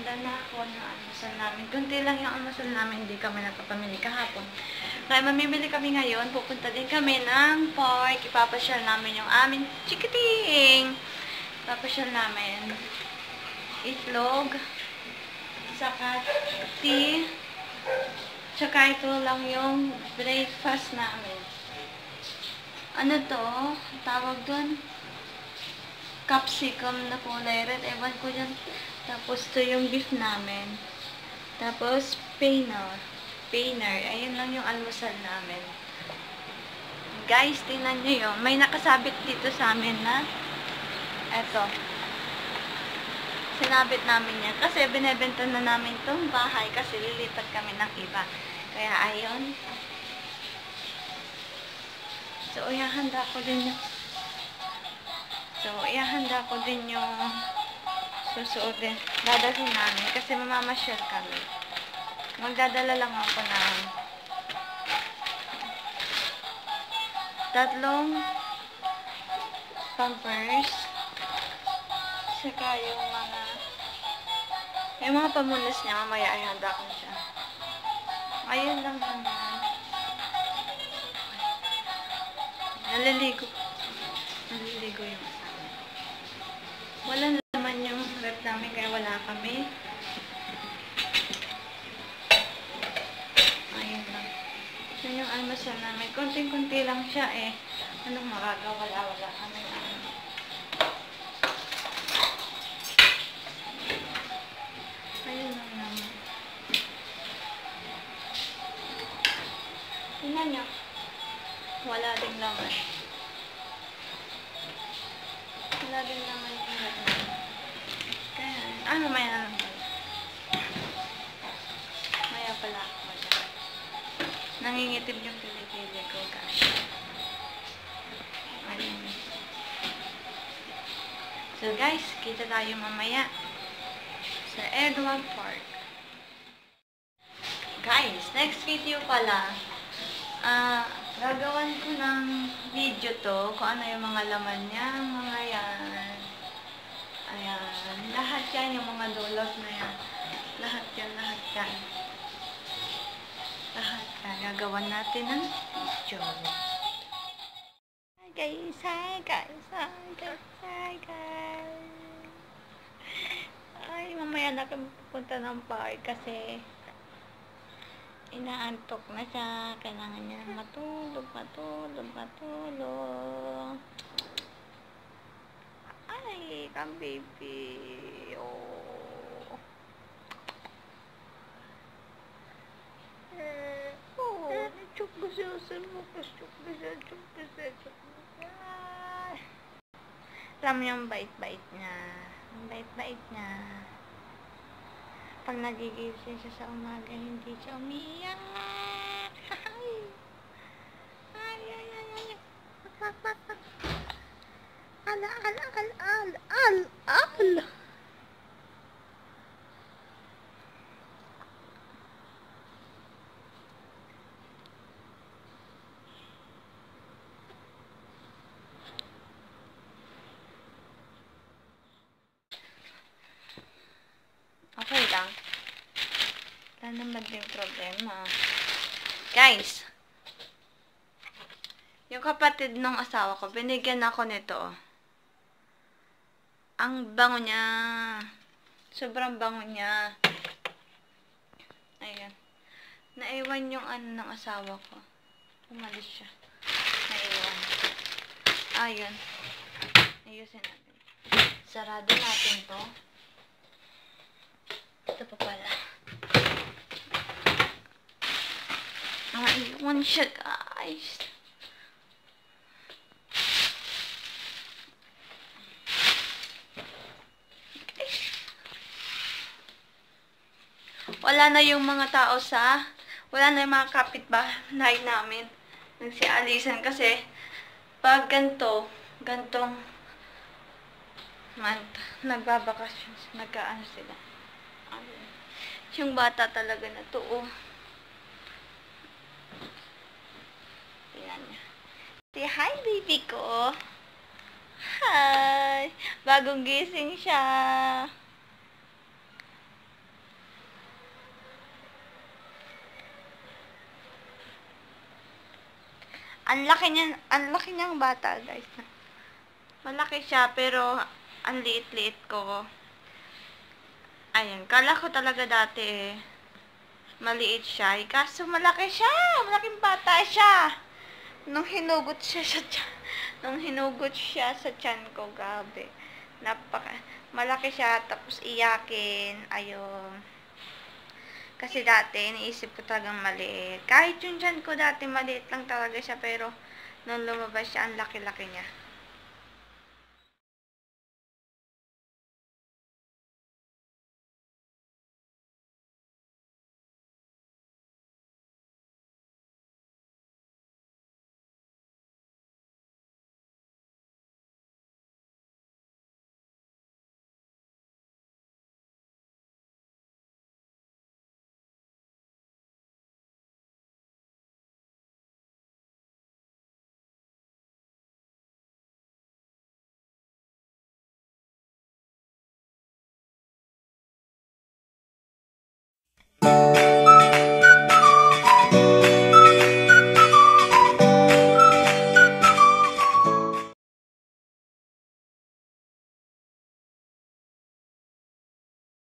handa na ako ng almusal namin. Kunti lang yung almusal namin, hindi kami nakapamili kahapon. Kaya mamimili kami ngayon, pupunta din kami ng park. Ipapasyal namin yung aming chikiting. Ipapasyal namin itlog, saka tea, saka ito lang yung breakfast namin. Ano to? Tawag dun? Capsicum na kulay red. Ewan ko dyan. Tapos, to yung beef namin. Tapos, painer. Ayun lang yung almusal namin. Guys, tingnan nyo yun. May nakasabit dito sa amin na eto. Sinabit namin yan. Kasi, binebenta na namin tong bahay. Kasi, lilipat kami ng iba. Kaya, ayun. So, ihahanda ko din yung susuotin. Dadalhin namin kasi mamamasyal kami. Magdadala lang ako ng 3 pampers. Saka yung mga pamunas niya, mamaya ay handa ko siya. Ayun lang naman. Naliligo yung asawa. Wala naman yung rep namin kaya wala kami. Ayun lang. Yun yung almusal namin. Konting-kunti lang siya eh. Anong magagawa? Wala kami. Ayun lang naman. Tingnan nyo. Wala ding laman. Wala din naman yung laman. Kaya, mamaya na lang pala. Maya pala ako dyan. Nangingitib yung pili-pili ko, gosh. Ayun. So guys, kita tayo mamaya sa Edward Park. Guys, next video pala, gagawan ko ng video to kung ano yung mga laman niya, mga yan. Ayan. Lahat yan, yung mga dulot na yan. Lahat yan. Lahat yan. Gagawan natin ng video. Hi guys. Ay, mamaya na kami pupunta ng park kasi inaantok na siya. Kailangan niya matulog. Ay, come baby. Oh. Çok güzelsin. Çok güzel. Alam niyo yung bait-bait niya. Ang bait-bait niya. Pag nagigising siya sa umaga, hindi siya umiiyak. Ay. Al. Okay lang. Wala naman din problema. Guys, yung kapatid ng asawa ko, binigyan ako nito. Ang bango niya. Sobrang bango niya. Ayan. Naiwan yung ng asawa ko. Umalis siya. Naiwan. Ayun. Ayusin natin. Sarado natin to. Ito pa pala. Naiwan siya, guys. Wala na yung mga tao wala na yung mga kapitbahay namin. Nagsialisan kasi pag gantong month, nagbabakasyon, nag-ano sila. Yung bata talaga na to, oh. Tingnan niya. Say hi, baby ko. Hi. Bagong gising siya. Ang laki niyang bata, guys. Malaki siya, pero ang liit-liit ko. Ayan, kala ko talaga dati maliit siya. Kaso malaki siya. Malaking bata siya. Nung hinugot siya sa tiyan, ko, gabi. Malaki siya, tapos iyakin. Ayun. Kasi dati, iniisip ko talagang maliit. Kahit yung tiyan ko dati, maliit lang talaga siya, pero nung lumabas siya, ang laki-laki niya.